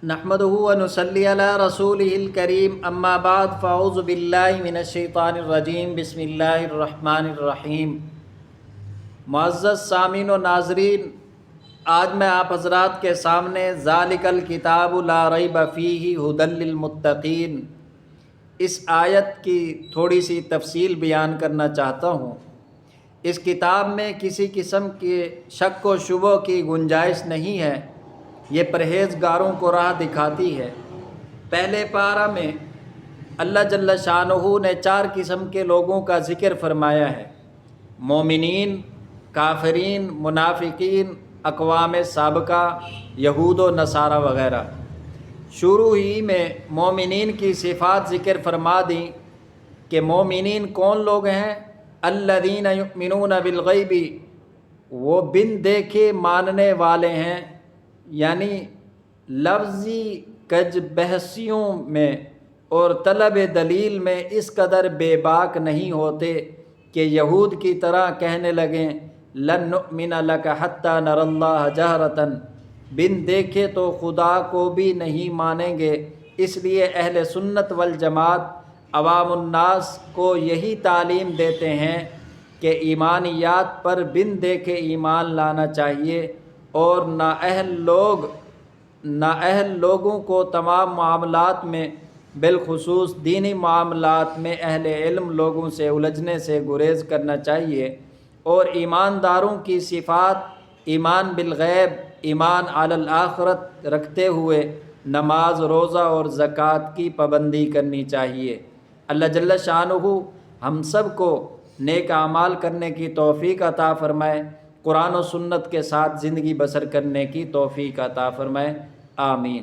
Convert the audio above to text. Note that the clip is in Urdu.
نحمده ونصلي على رسوله الكريم اما بعد فاعوذ باللہ من الشیطان الرجیم بسم اللہ الرحمن الرحیم۔ معزز سامعین و ناظرین، آج میں آپ حضرات کے سامنے ذالک الکتاب لا ریب فیہ ھدی للمتقین اس آیت کی تھوڑی سی تفصیل بیان کرنا چاہتا ہوں۔ اس کتاب میں کسی قسم کے شک و شبہ کی گنجائش نہیں ہے، یہ پرہیزگاروں کو راہ دکھاتی ہے۔ پہلے پارہ میں اللہ جل شانہ نے 4 قسم کے لوگوں کا ذکر فرمایا ہے: مومنین، کافرین، منافقین، اقوام سابقہ، یہود و نصارہ وغیرہ۔ شروع ہی میں مومنین کی صفات ذکر فرما دیں کہ مومنین کون لوگ ہیں؟ الذین یؤمنون بالغیب، وہ بن دیکھے ماننے والے ہیں، یعنی لفظی کج بحثیوں میں اور طلب دلیل میں اس قدر بے باک نہیں ہوتے کہ یہود کی طرح کہنے لگیں لن نؤمن لک حتی نری اللہ جہرۃ، بن دیکھے تو خدا کو بھی نہیں مانیں گے۔ اس لیے اہل سنت والجماعت عوام الناس کو یہی تعلیم دیتے ہیں کہ ایمانیات پر بن دیکھے ایمان لانا چاہیے، اور نااہل لوگوں کو تمام معاملات میں بالخصوص دینی معاملات میں اہل علم لوگوں سے الجھنے سے گریز کرنا چاہیے، اور ایمانداروں کی صفات ایمان بالغیب، ایمان علی الآخرت رکھتے ہوئے نماز، روزہ اور زکوٰۃ کی پابندی کرنی چاہیے۔ اللہ جل شانہ ہم سب کو نیک اعمال کرنے کی توفیق عطا فرمائے، قرآن و سنت کے ساتھ زندگی بسر کرنے کی توفیق عطا فرمائے، آمین۔